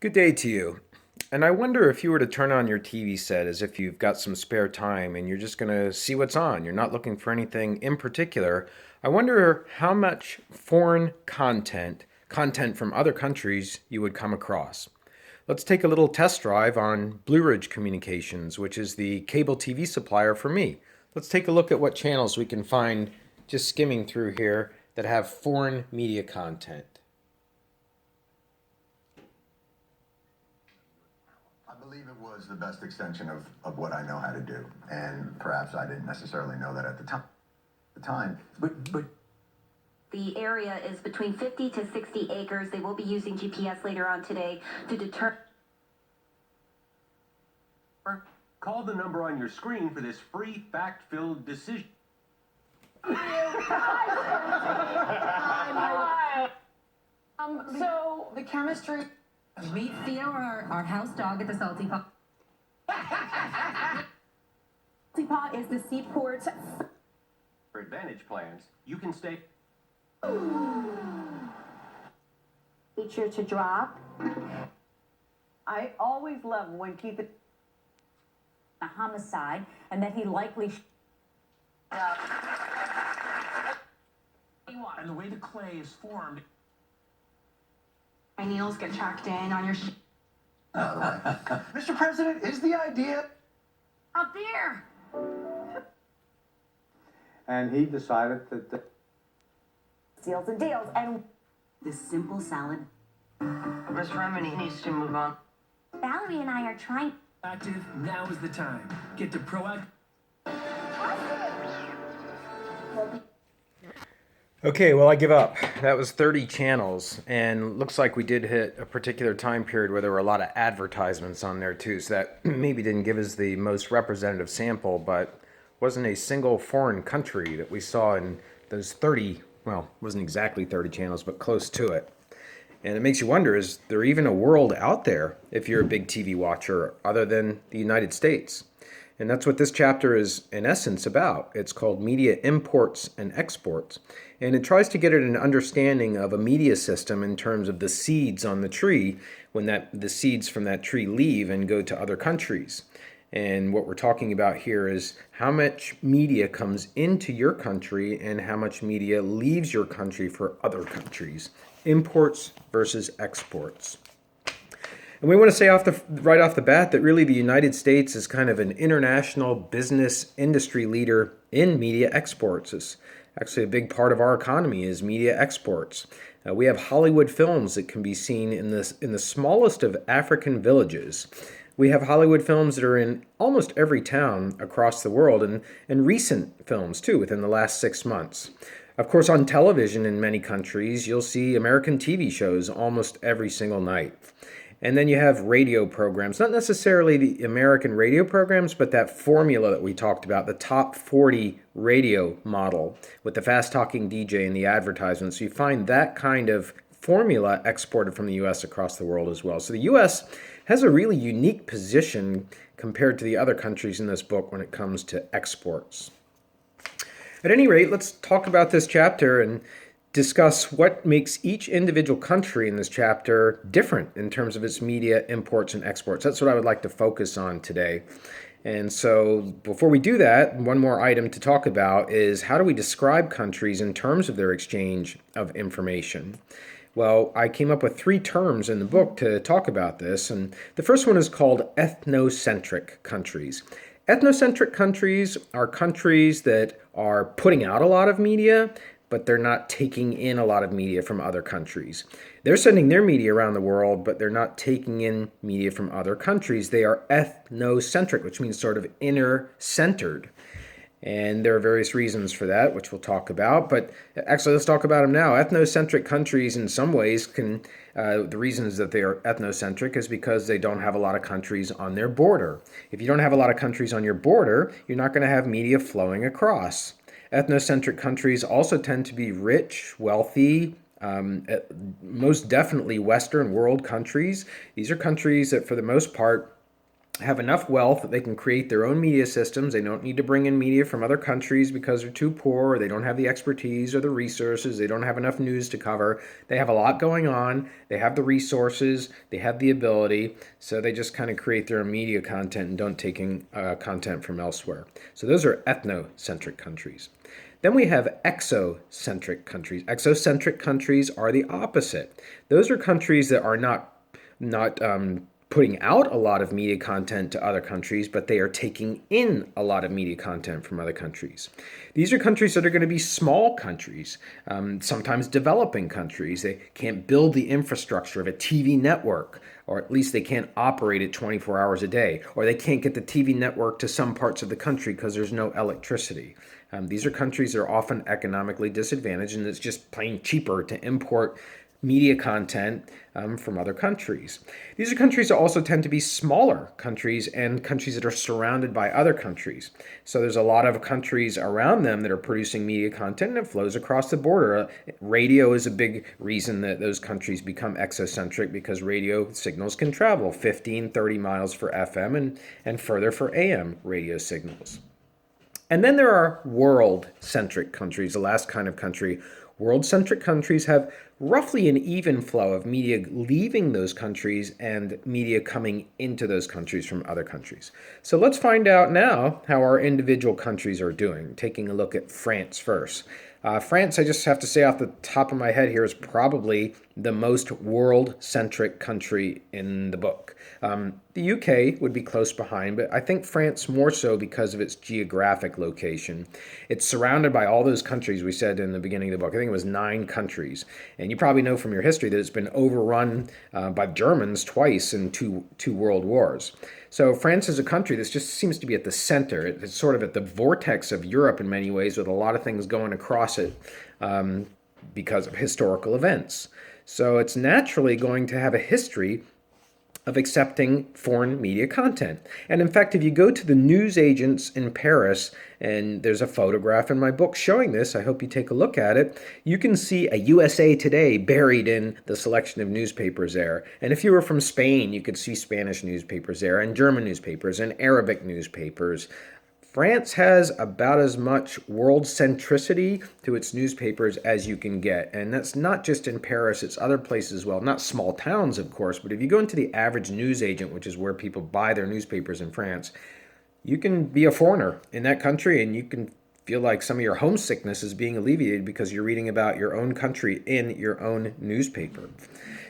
Good day to you. And I wonder if you were to turn on your TV set as if you've got some spare time and you're just going to see what's on, you're not looking for anything in particular. I wonder how much foreign content from other countries, you would come across. Let's take a little test drive on Blue Ridge Communications, which is the cable TV supplier for me. Let's take a look at what channels we can find just skimming through here that have foreign media content. I believe it was the best extension of what I know how to do, and perhaps I didn't necessarily know that at the time. But The area is between 50 to 60 acres. They will be using GPS later on today to determine. Call the number on your screen for this free fact-filled decision. So the chemistry. Meet Theo, our house dog at the Salty Paw. Salty Paw is the seaport. For Advantage plans, you can stay. Feature to drop. I always love when Keith. A homicide, and that he likely. And the way the clay is formed. My needles get tracked in on your. Mr. President, is the idea? Out there. And he decided that Deals and deals, and this simple salad. Miss Remini needs to move on. Valerie and I are trying. Active, now is the time. Get to proactive. Okay, well, I give up. That was 30 channels, and looks like we did hit a particular time period where there were a lot of advertisements on there too, so that maybe didn't give us the most representative sample, but wasn't a single foreign country that we saw in those 30, well, wasn't exactly 30 channels, but close to it. And it makes you wonder, is there even a world out there, if you're a big TV watcher, other than the United States? And that's what this chapter is, in essence, about. It's called Media Imports and Exports. And it tries to get at an understanding of a media system in terms of the seeds on the tree when the seeds from that tree leave and go to other countries. And what we're talking about here is how much media comes into your country and how much media leaves your country for other countries. Imports versus exports. And we want to say right off the bat that really the United States is kind of an international business industry leader in media exports. It's actually a big part of our economy is media exports. We have Hollywood films that can be seen in the smallest of African villages. We have Hollywood films that are in almost every town across the world, and recent films too within the last 6 months. Of course, on television in many countries, you'll see American TV shows almost every single night. And then you have radio programs, not necessarily the American radio programs, but that formula that we talked about, the top 40 radio model with the fast-talking DJ and the advertisements. So you find that kind of formula exported from the U.S. across the world as well. So the U.S. has a really unique position compared to the other countries in this book when it comes to exports. At any rate, let's talk about this chapter and discuss what makes each individual country in this chapter different in terms of its media imports and exports. That's what I would like to focus on today. And so before we do that, one more item to talk about is how do we describe countries in terms of their exchange of information? Well, I came up with 3 terms in the book to talk about this, and the first one is called ethnocentric countries. Ethnocentric countries are countries that are putting out a lot of media, but they're not taking in a lot of media from other countries. They're sending their media around the world, but they're not taking in media from other countries. They are ethnocentric, which means sort of inner-centered. And there are various reasons for that, which we'll talk about. But actually, let's talk about them now. Ethnocentric countries, in some ways, the reasons that they are ethnocentric is because they don't have a lot of countries on their border. If you don't have a lot of countries on your border, you're not going to have media flowing across. Ethnocentric countries also tend to be rich, wealthy, most definitely Western world countries. These are countries that, for the most part, have enough wealth that they can create their own media systems. They don't need to bring in media from other countries because they're too poor, or they don't have the expertise or the resources, they don't have enough news to cover. They have a lot going on, they have the resources, they have the ability, so they just kind of create their own media content and don't take in content from elsewhere. So those are ethnocentric countries. Then we have exocentric countries. Exocentric countries are the opposite. Those are countries that are not putting out a lot of media content to other countries, but they are taking in a lot of media content from other countries. These are countries that are going to be small countries, sometimes developing countries. They can't build the infrastructure of a TV network, or at least they can't operate it 24 hours a day, or they can't get the TV network to some parts of the country because there's no electricity. These are countries that are often economically disadvantaged, and it's just plain cheaper to import media content from other countries. These are countries that also tend to be smaller countries and countries that are surrounded by other countries. So there's a lot of countries around them that are producing media content and it flows across the border. Radio is a big reason that those countries become exocentric because radio signals can travel 15, 30 miles for FM and further for AM radio signals. And then there are world-centric countries, the last kind of country. World-centric countries have roughly an even flow of media leaving those countries and media coming into those countries from other countries. So let's find out now how our individual countries are doing, taking a look at France first. France, I just have to say off the top of my head here, is probably the most world-centric country in the book. The UK would be close behind, but I think France more so because of its geographic location. It's surrounded by all those countries we said in the beginning of the book. I think it was 9 countries. And you probably know from your history that it's been overrun by Germans twice in two world wars. So France is a country that just seems to be at the center. It's sort of at the vortex of Europe in many ways, with a lot of things going across it because of historical events. So it's naturally going to have a history of accepting foreign media content. And in fact, if you go to the newsagents in Paris, and there's a photograph in my book showing this, I hope you take a look at it, you can see a USA Today buried in the selection of newspapers there. And if you were from Spain, you could see Spanish newspapers there, and German newspapers, and Arabic newspapers. France has about as much world centricity to its newspapers as you can get. And that's not just in Paris, it's other places as well. Not small towns, of course, but if you go into the average newsagent, which is where people buy their newspapers in France, you can be a foreigner in that country and you can feel like some of your homesickness is being alleviated because you're reading about your own country in your own newspaper.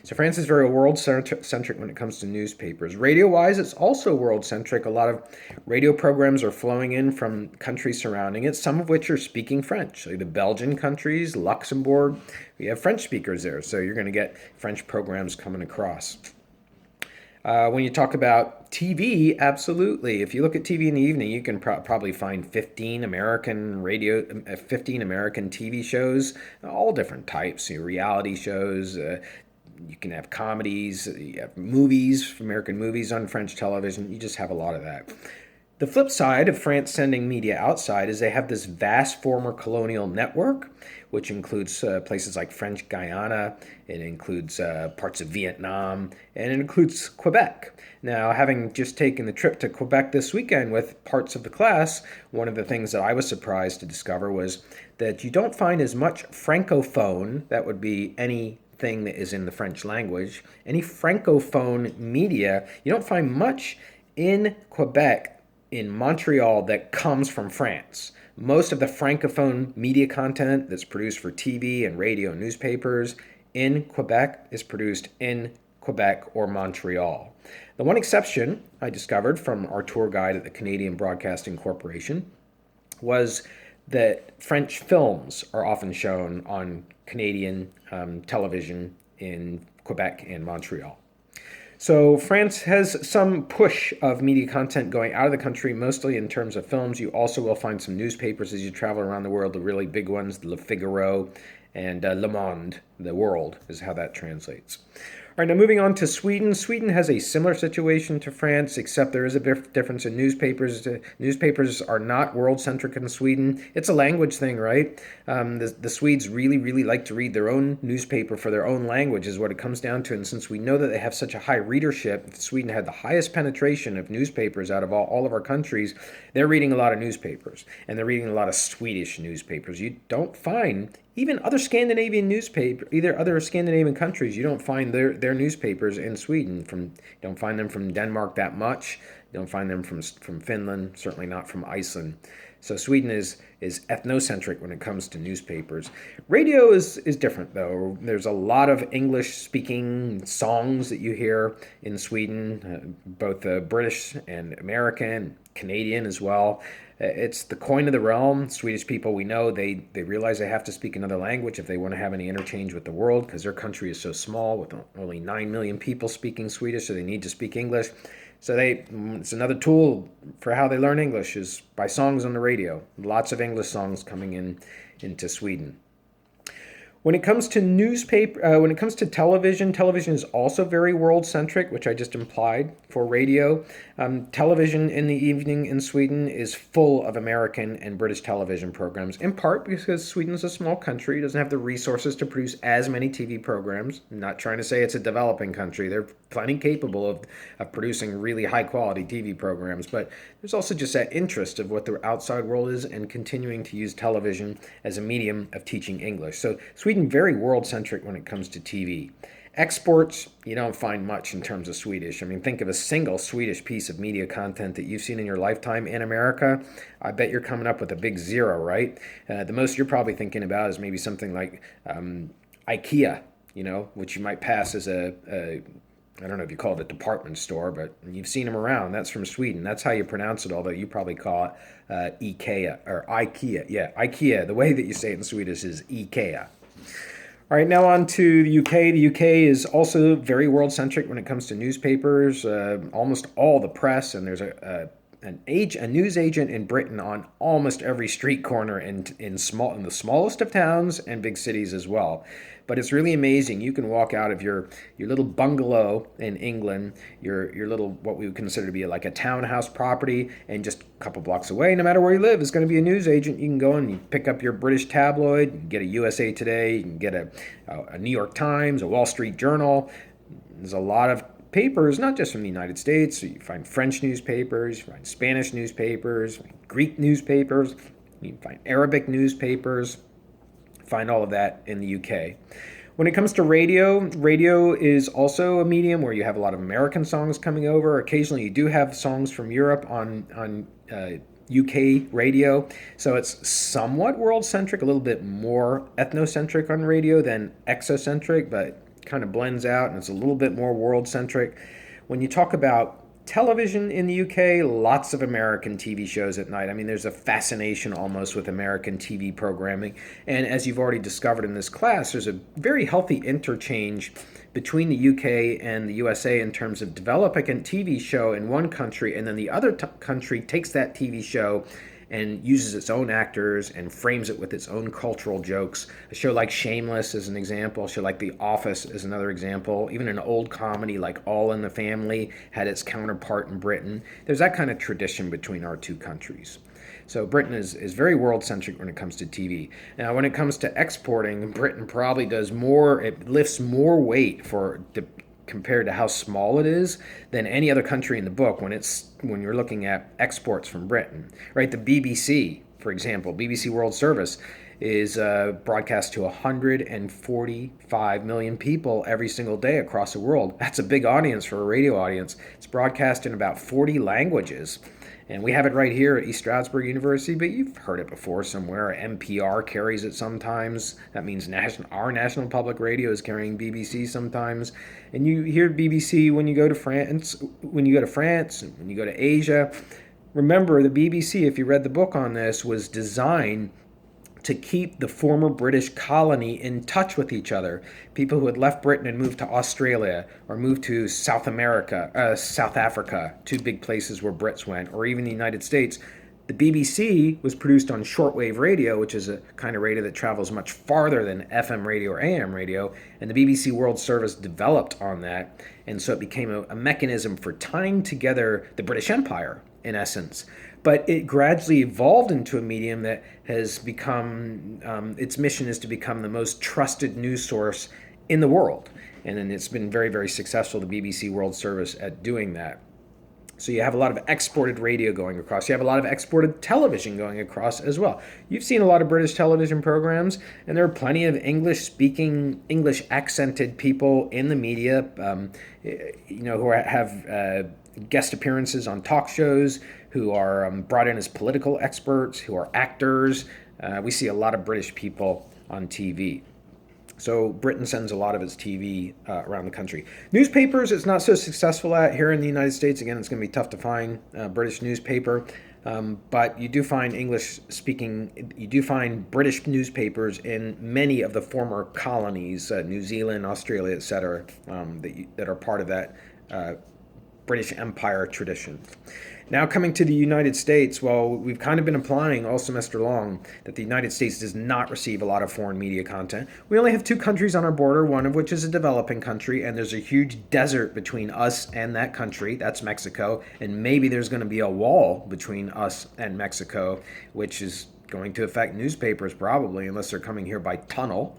So France is very world-centric when it comes to newspapers. Radio-wise, it's also world-centric. A lot of radio programs are flowing in from countries surrounding it, some of which are speaking French. So the Belgian countries, Luxembourg, we have French speakers there. So you're going to get French programs coming across. When you talk about TV, absolutely. If you look at TV in the evening, you can probably find 15 American TV shows, all different types. Reality shows. You can have comedies. You have movies, American movies on French television. You just have a lot of that. The flip side of France sending media outside is they have this vast former colonial network, which includes places like French Guiana, it includes parts of Vietnam, and it includes Quebec. Now, having just taken the trip to Quebec this weekend with parts of the class, one of the things that I was surprised to discover was that you don't find as much francophone, that would be anything that is in the French language, any francophone media, you don't find much in Quebec, in Montreal, that comes from France. Most of the francophone media content that's produced for TV and radio and newspapers in Quebec is produced in Quebec or Montreal. The one exception I discovered from our tour guide at the Canadian Broadcasting Corporation was that French films are often shown on Canadian television in Quebec and Montreal. So France has some push of media content going out of the country, mostly in terms of films. You also will find some newspapers as you travel around the world, the really big ones, Le Figaro and Le Monde, The World is how that translates. All right, now moving on to Sweden. Sweden has a similar situation to France, except there is a difference in newspapers. Newspapers are not world-centric in Sweden. It's a language thing, right? The Swedes really, really like to read their own newspaper for their own language is what it comes down to. And since we know that they have such a high readership, Sweden had the highest penetration of newspapers out of all of our countries. They're reading a lot of newspapers, and they're reading a lot of Swedish newspapers. You don't find even other Scandinavian newspaper, either other Scandinavian countries, you don't find their newspapers in Sweden. You don't find them from Denmark that much. You don't find them from Finland, certainly not from Iceland. So Sweden is ethnocentric when it comes to newspapers. Radio is different though. There's a lot of English-speaking songs that you hear in Sweden, both British and American, Canadian as well. It's the coin of the realm. Swedish people, we know, they realize they have to speak another language if they want to have any interchange with the world because their country is so small with only 9 million people speaking Swedish, so they need to speak English. So it's another tool for how they learn English is by songs on the radio. Lots of English songs coming into Sweden. When it comes to when it comes to television, television is also very world-centric, which I just implied for radio. Television in the evening in Sweden is full of American and British television programs, in part because Sweden is a small country. It doesn't have the resources to produce as many TV programs. I'm not trying to say it's a developing country. They're plenty capable of producing really high-quality TV programs, but there's also just that interest of what the outside world is and continuing to use television as a medium of teaching English. So Sweden, very world-centric when it comes to TV. Exports, you don't find much in terms of Swedish. I mean, think of a single Swedish piece of media content that you've seen in your lifetime in America. I bet you're coming up with a big zero, right? The most you're probably thinking about is maybe something like IKEA, which you might pass as I don't know if you call it a department store, but you've seen them around. That's from Sweden. That's how you pronounce it, although you probably call it IKEA or IKEA. Yeah, IKEA. The way that you say it in Swedish is IKEA. All right, now on to the UK. The UK is also very world-centric when it comes to newspapers. Almost all the press, and there's a news agent in Britain on almost every street corner in the smallest of towns and big cities as well. But it's really amazing. You can walk out of your little bungalow in England, your little, what we would consider to be like a townhouse property, and just a couple blocks away, no matter where you live, is going to be a news agent. You can go and you pick up your British tabloid, you can get a USA Today, you can get a New York Times, a Wall Street Journal. There's a lot of papers, not just from the United States. So you find French newspapers, you find Spanish newspapers, Greek newspapers, you find Arabic newspapers. Find all of that in the UK. When it comes to radio, radio is also a medium where you have a lot of American songs coming over. Occasionally you do have songs from Europe on UK radio. So it's somewhat world-centric, a little bit more ethnocentric on radio than exocentric, but kind of blends out and it's a little bit more world-centric. When you talk about television in the UK, lots of American TV shows at night. I mean, there's a fascination almost with American TV programming. And as you've already discovered in this class, there's a very healthy interchange between the UK and the USA in terms of developing a TV show in one country, and then the other country takes that TV show and uses its own actors and frames it with its own cultural jokes. A show like Shameless is an example. A show like The Office is another example. Even an old comedy like All in the Family had its counterpart in Britain. There's that kind of tradition between our two countries. So Britain is very world-centric when it comes to TV. Now, when it comes to exporting, Britain probably does more, it lifts more weight compared to how small it is than any other country in the book when you're looking at exports from Britain, right? The BBC, for example, BBC World Service is broadcast to 145 million people every single day across the world. That's a big audience for a radio audience. It's broadcast in about 40 languages. And we have it right here at East Stroudsburg University, but you've heard it before somewhere. NPR carries it sometimes. That means our National Public Radio is carrying BBC sometimes. And you hear BBC when you go to France, and when you go to Asia. Remember, the BBC, if you read the book on this, was designed to keep the former British colony in touch with each other. People who had left Britain and moved to Australia or moved to South Africa, two big places where Brits went, or even the United States, The BBC was produced on shortwave radio, which is a kind of radio that travels much farther than FM radio or AM radio, and the BBC World Service developed on that, and so it became a mechanism for tying together the British Empire, in essence. But it gradually evolved into a medium that has become, its mission is to become the most trusted news source in the world. And then it's been very, very successful, the BBC World Service, at doing that. So you have a lot of exported radio going across. You have a lot of exported television going across as well. You've seen a lot of British television programs, and there are plenty of English-speaking, English-accented people in the media, who have guest appearances on talk shows, who are brought in as political experts, who are actors. We see a lot of British people on TV. So Britain sends a lot of its TV around the country. Newspapers, it's not so successful at here in the United States. Again, it's going to be tough to find a British newspaper. But you do find British newspapers in many of the former colonies, New Zealand, Australia, etc., that are part of that British Empire tradition. Now coming to the United States, well, we've kind of been implying all semester long that the United States does not receive a lot of foreign media content. We only have 2 countries on our border, one of which is a developing country, and there's a huge desert between us and that country. That's Mexico, and maybe there's going to be a wall between us and Mexico, which is going to affect newspapers probably, unless they're coming here by tunnel.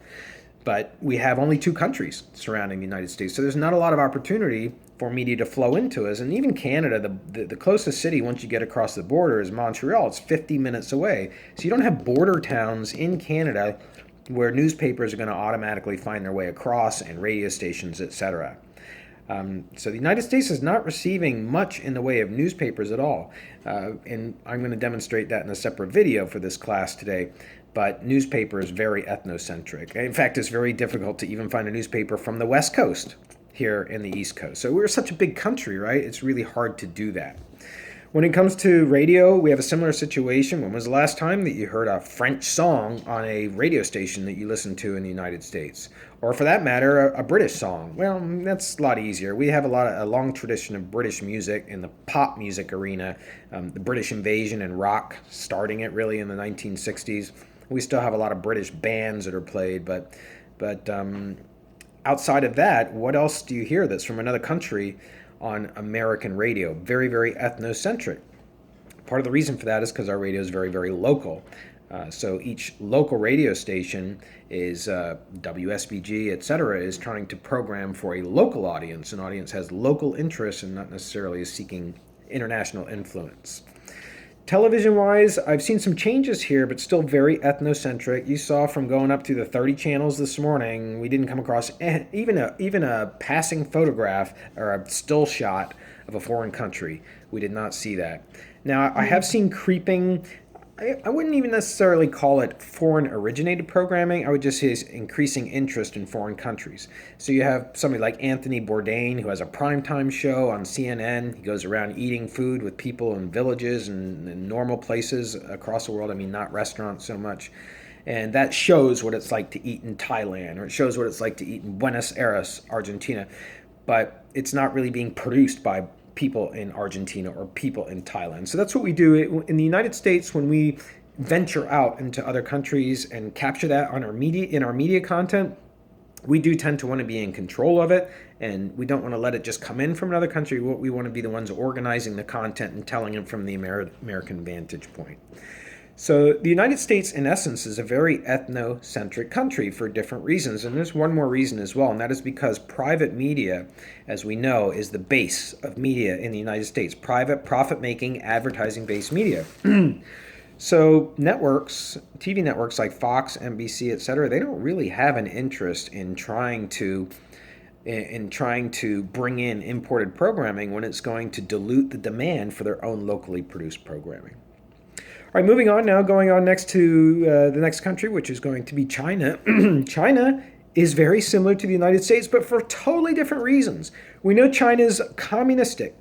But we have only 2 countries surrounding the United States, so there's not a lot of opportunity for media to flow into us. And even Canada, the closest city once you get across the border is Montreal. It's 50 minutes away. So you don't have border towns in Canada where newspapers are going to automatically find their way across, and radio stations, etc. So the United States is not receiving much in the way of newspapers at all. And I'm going to demonstrate that in a separate video for this class today. But newspaper is very ethnocentric. In fact, it's very difficult to even find a newspaper from the West Coast here in the East Coast. So we're such a big country, right? It's really hard to do that. When it comes to radio, we have a similar situation. When was the last time that you heard a French song on a radio station that you listened to in the United States? Or for that matter, a British song? Well, that's a lot easier. We have a long tradition of British music in the pop music arena, the British invasion and rock starting it really in the 1960s. We still have a lot of British bands that are played, but outside of that, what else do you hear that's from another country on American radio? Very, very ethnocentric. Part of the reason for that is because our radio is very, very local. So each local radio station is WSBG, etc., is trying to program for a local audience. An audience has local interests and not necessarily is seeking international influence. Television-wise, I've seen some changes here, but still very ethnocentric. You saw from going up to the 30 channels this morning, we didn't come across even a passing photograph or a still shot of a foreign country. We did not see that. Now, I have seen creeping. I wouldn't even necessarily call it foreign-originated programming. I would just say it's increasing interest in foreign countries. So you have somebody like Anthony Bourdain, who has a primetime show on CNN. He goes around eating food with people in villages and normal places across the world. I mean, not restaurants so much. And that shows what it's like to eat in Thailand, or it shows what it's like to eat in Buenos Aires, Argentina. But it's not really being produced by people in Argentina or people in Thailand. So that's what we do in the United States when we venture out into other countries and capture that on our media content. We do tend to want to be in control of it, and we don't want to let it just come in from another country. We want to be the ones organizing the content and telling it from the American vantage point. So the United States, in essence, is a very ethnocentric country for different reasons. And there's one more reason as well, and that is because private media, as we know, is the base of media in the United States. Private, profit-making, advertising-based media. So networks, TV networks like Fox, NBC, etc., they don't really have an interest in trying to bring in imported programming when it's going to dilute the demand for their own locally produced programming. All right, moving on now, going on next to the next country, which is going to be China. China is very similar to the United States, but for totally different reasons. We know China is communistic.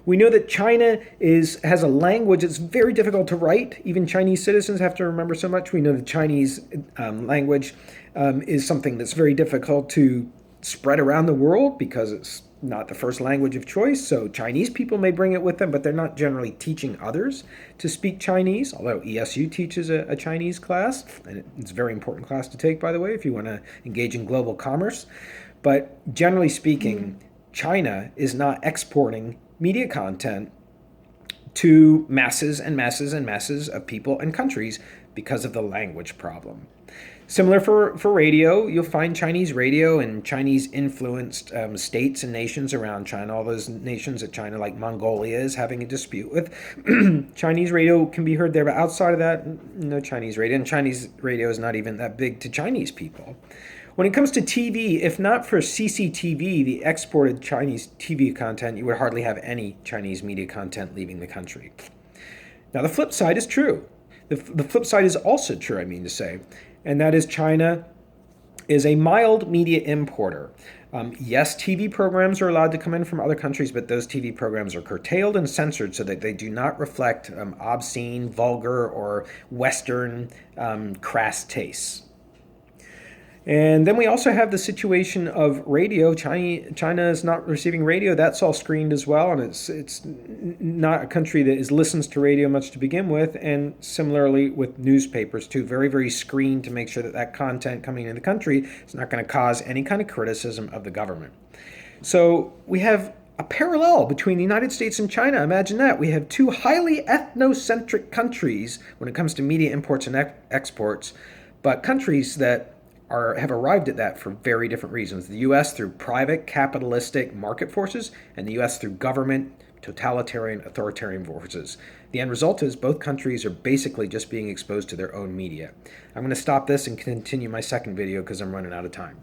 We know that China has a language that's very difficult to write. Even Chinese citizens have to remember so much. We know the Chinese language is something that's very difficult to spread around the world because it's not the first language of choice. So Chinese people may bring it with them, but they're not generally teaching others to speak Chinese, although ESU teaches a Chinese class, and it's a very important class to take, by the way, if you want to engage in global commerce. But generally speaking, China is not exporting media content to masses and masses and masses of people and countries because of the language problem. Similar for radio, you'll find Chinese radio in Chinese-influenced states and nations around China. All those nations that China, like Mongolia, is having a dispute with. Chinese radio can be heard there, but outside of that, no Chinese radio. And Chinese radio is not even that big to Chinese people. When it comes to TV, if not for CCTV, the exported Chinese TV content, you would hardly have any Chinese media content leaving the country. Now, the flip side is true. The flip side is also true, I mean to say, and that is China is a mild media importer. Yes, TV programs are allowed to come in from other countries, but those TV programs are curtailed and censored so that they do not reflect obscene, vulgar, or Western crass tastes. And then we also have the situation of radio. China is not receiving radio. That's all screened as well, and it's not a country that listens to radio much to begin with. And similarly with newspapers too, very, very screened to make sure that that content coming into the country is not going to cause any kind of criticism of the government. So we have a parallel between the United States and China. Imagine that. We have two highly ethnocentric countries when it comes to media imports and exports, but countries that have arrived at that for very different reasons. The U.S. through private capitalistic market forces, and the U.S. through government, totalitarian, authoritarian forces. The end result is both countries are basically just being exposed to their own media. I'm going to stop this and continue my second video because I'm running out of time.